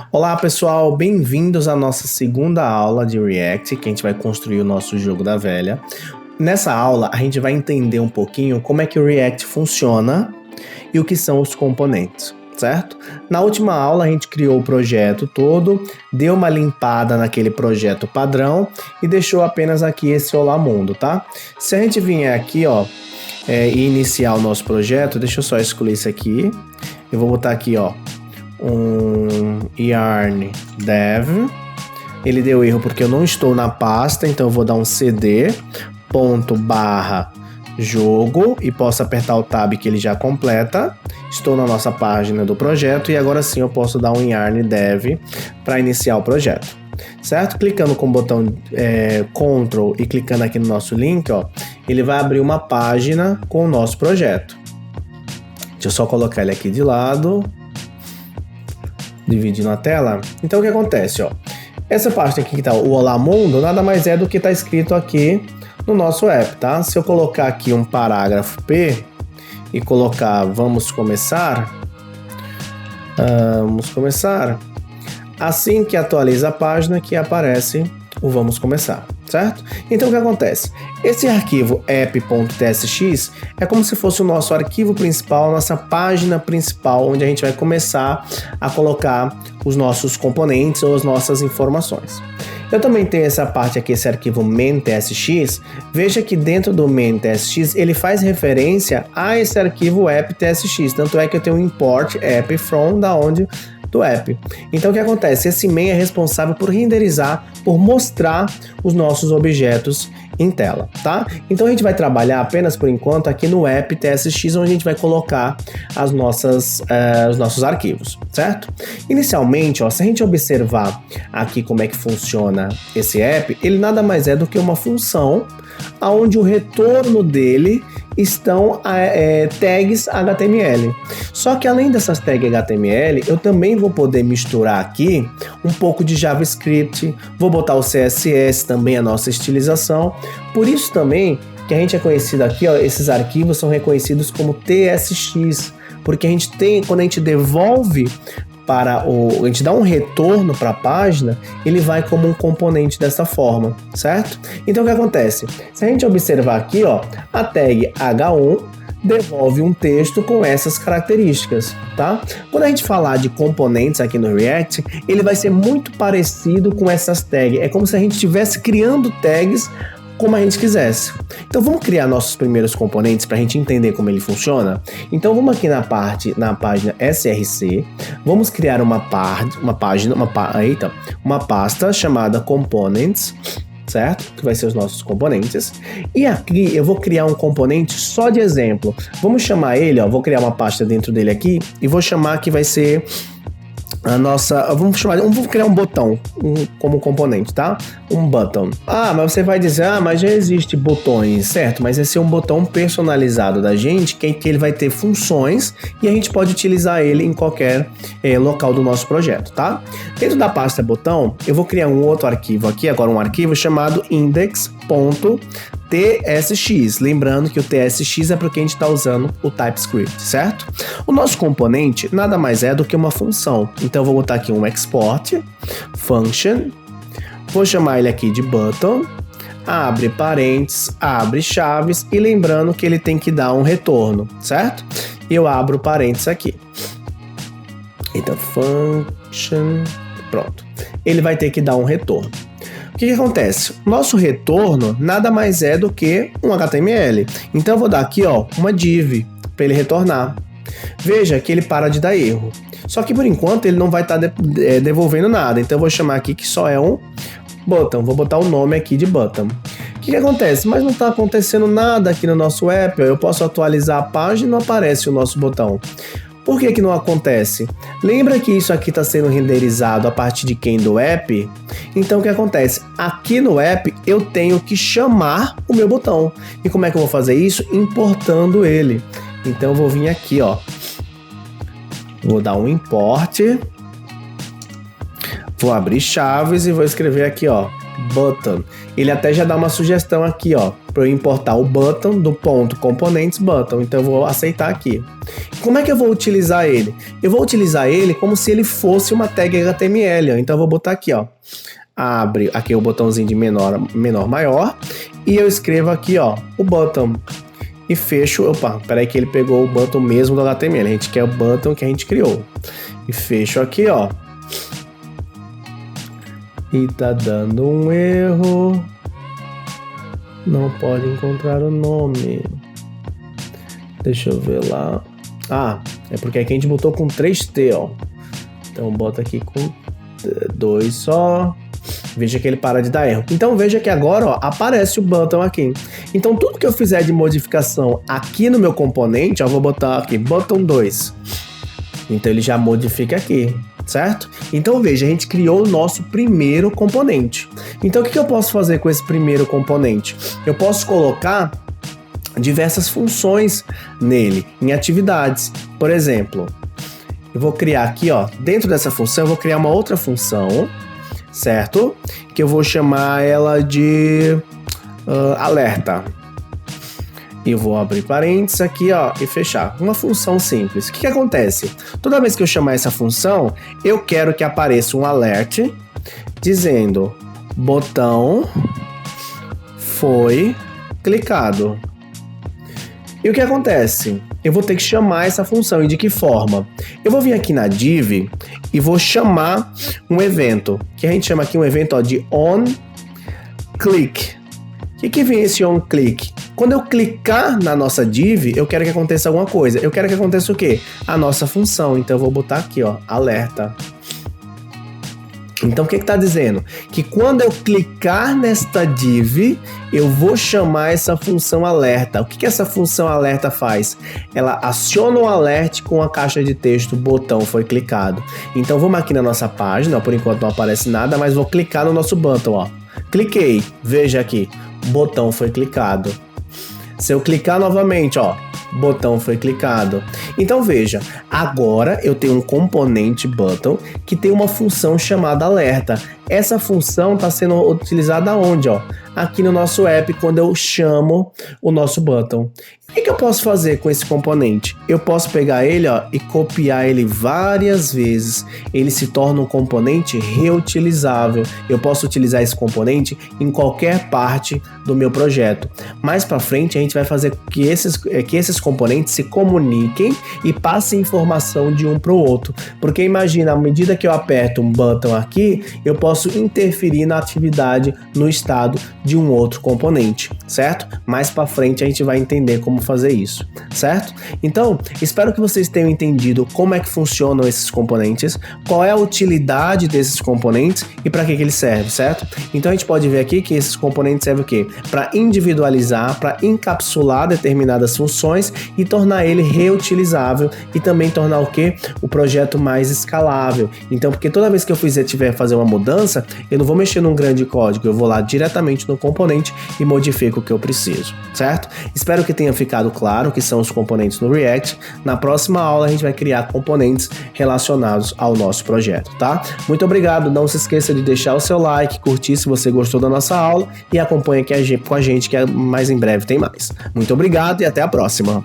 Olá pessoal, bem-vindos à nossa segunda aula de React, que a gente vai construir o nosso jogo da velha. Nessa aula a gente vai entender um pouquinho como é que o React funciona e o que são os componentes, certo? Na última aula a gente criou o projeto todo, deu uma limpada naquele projeto padrão e deixou apenas aqui esse Olá Mundo, tá? Se a gente vier aqui, e iniciar o nosso projeto, deixa eu só excluir isso aqui. Eu vou botar aqui, um yarn dev. Ele deu erro porque eu não estou na pasta, então eu vou dar um cd ./jogo e posso apertar o tab que ele já completa. Estou na nossa página do projeto e agora sim eu posso dar um yarn dev para iniciar o projeto, certo? Clicando com o botão Ctrl e clicando aqui no nosso link, ele vai abrir uma página com o nosso projeto. Deixa eu só colocar ele aqui de lado, dividindo a tela. Então o que acontece, essa parte aqui que tá o Olá Mundo nada mais é do que está escrito aqui no nosso app, tá? Se eu colocar aqui um parágrafo P e colocar vamos começar, assim que atualiza a página que aparece o vamos começar, certo? Então o que acontece? Esse arquivo app.tsx é como se fosse o nosso arquivo principal, nossa página principal, onde a gente vai começar a colocar os nossos componentes ou as nossas informações. Eu também tenho essa parte aqui, esse arquivo main.tsx. Veja que dentro do main.tsx ele faz referência a esse arquivo app.tsx, tanto é que eu tenho um import app from do app. Então o que acontece? Esse main é responsável por renderizar, por mostrar os nossos objetos em tela, tá? Então a gente vai trabalhar apenas por enquanto aqui no app.tsx, onde a gente vai colocar os nossos arquivos, certo? Inicialmente, se a gente observar aqui como é que funciona esse app, ele nada mais é do que uma função onde o retorno dele estão tags HTML. Só que além dessas tags HTML, eu também vou poder misturar aqui um pouco de JavaScript, vou botar o CSS também, a nossa estilização. Por isso também que a gente é conhecido aqui, esses arquivos são reconhecidos como TSX, porque a gente tem, quando a gente devolve a gente dá um retorno para a página, ele vai como um componente dessa forma, certo? Então o que acontece? Se a gente observar aqui, a tag H1 devolve um texto com essas características, tá? Quando a gente falar de componentes aqui no React, ele vai ser muito parecido com essas tags. É como se a gente estivesse criando tags como a gente quisesse. Então vamos criar nossos primeiros componentes para a gente entender como ele funciona? Então vamos aqui na página src, vamos criar uma pasta chamada components, certo? Que vai ser os nossos componentes. E aqui eu vou criar um componente só de exemplo. Vamos chamar ele, vou criar uma pasta dentro dele aqui e vou chamar que vai ser vamos criar um botão como componente, tá? Um button. Mas você vai dizer, mas já existe botões, certo? Mas esse é um botão personalizado da gente, que ele vai ter funções e a gente pode utilizar ele em qualquer local do nosso projeto, tá? Dentro da pasta botão, eu vou criar um outro arquivo aqui, agora um arquivo chamado index.tsx. Lembrando que o TSX é porque a gente está usando o TypeScript, certo? O nosso componente nada mais é do que uma função. Então eu vou botar aqui um export function, vou chamar ele aqui de button, abre parênteses, abre chaves e lembrando que ele tem que dar um retorno, certo? Eu abro parênteses aqui. Então function, pronto. Ele vai ter que dar um retorno. O que acontece? Nosso retorno nada mais é do que um HTML. Então eu vou dar aqui uma div para ele retornar. Veja que ele para de dar erro. Só que por enquanto ele não vai estar devolvendo nada. Então eu vou chamar aqui que só é um button. Vou botar o nome aqui de button. O que acontece? Mas não está acontecendo nada aqui no nosso app. Eu posso atualizar a página e não aparece o nosso botão. Por que não acontece? Lembra que isso aqui está sendo renderizado a partir de quem? Do app? Então o que acontece? Aqui no app eu tenho que chamar o meu botão. E como é que eu vou fazer isso? Importando ele. Então eu vou vir aqui, vou dar um import, vou abrir chaves e vou escrever aqui, button. Ele até já dá uma sugestão aqui, ó, para eu importar o button do ponto componentes button. Então eu vou aceitar aqui. Como é que eu vou utilizar ele? Eu vou utilizar ele como se ele fosse uma tag HTML, ó. Então eu vou botar aqui, ó, abre aqui o botãozinho de menor, maior, e eu escrevo aqui, ó, o button. E fecho, opa, peraí que ele pegou o button mesmo do HTML, a gente quer o button que a gente criou. E fecho aqui, ó. E tá dando um erro. Não pode encontrar o nome. Deixa eu ver lá. Ah, é porque aqui a gente botou com 3T, ó. Então bota aqui com 2 só. Veja que ele para de dar erro. Então veja que agora, ó, aparece o button aqui. Então tudo que eu fizer de modificação aqui no meu componente, ó, vou botar aqui button 2. Então ele já modifica aqui, certo? Então veja, a gente criou o nosso primeiro componente. Então o que eu posso fazer com esse primeiro componente? Eu posso colocar diversas funções nele, em atividades. Por exemplo, eu vou criar aqui, ó, dentro dessa função eu vou criar uma outra função, certo? Que eu vou chamar ela de alerta. E eu vou abrir parênteses aqui, ó, e fechar. Uma função simples. O que acontece? Toda vez que eu chamar essa função, eu quero que apareça um alert dizendo botão foi clicado. E o que acontece? Eu vou ter que chamar essa função. E de que forma? Eu vou vir aqui na div e vou chamar um evento, que a gente chama aqui um evento, ó, de onClick. O que vem esse onClick? Quando eu clicar na nossa div, eu quero que aconteça alguma coisa. Eu quero que aconteça o quê? A nossa função. Então eu vou botar aqui, ó, alerta. Então o que está dizendo? Que quando eu clicar nesta div, eu vou chamar essa função alerta. O que essa função alerta faz? Ela aciona o alert com a caixa de texto botão foi clicado. Então vamos aqui na nossa página, por enquanto não aparece nada, mas vou clicar no nosso button, ó. Cliquei, veja aqui, botão foi clicado. Se eu clicar novamente, ó, botão foi clicado. Então veja, agora eu tenho um componente button que tem uma função chamada alerta. Essa função está sendo utilizada onde, ó? Aqui no nosso app, quando eu chamo o nosso button. O que eu posso fazer com esse componente? Eu posso pegar ele, ó, e copiar ele várias vezes. Ele se torna um componente reutilizável. Eu posso utilizar esse componente em qualquer parte do meu projeto. Mais para frente, a gente vai fazer que esses componentes se comuniquem e passem informação de um para o outro. Porque imagina, à medida que eu aperto um button aqui, eu posso interferir na atividade no estado de um outro componente, certo? Mais para frente a gente vai entender como fazer isso, certo? Então, espero que vocês tenham entendido como é que funcionam esses componentes, qual é a utilidade desses componentes e para que eles servem, certo? Então a gente pode ver aqui que esses componentes servem o quê? Para individualizar, para encapsular determinadas funções e tornar ele reutilizável e também tornar o quê? O projeto mais escalável. Então, porque toda vez que eu tiver fazer uma mudança, eu não vou mexer num grande código, eu vou lá diretamente no componente e modifico o que eu preciso, certo? Espero que tenha ficado claro o que são os componentes no React. Na próxima aula a gente vai criar componentes relacionados ao nosso projeto, tá? Muito obrigado, não se esqueça de deixar o seu like, curtir se você gostou da nossa aula e acompanhe aqui com a gente que mais em breve tem mais. Muito obrigado e até a próxima!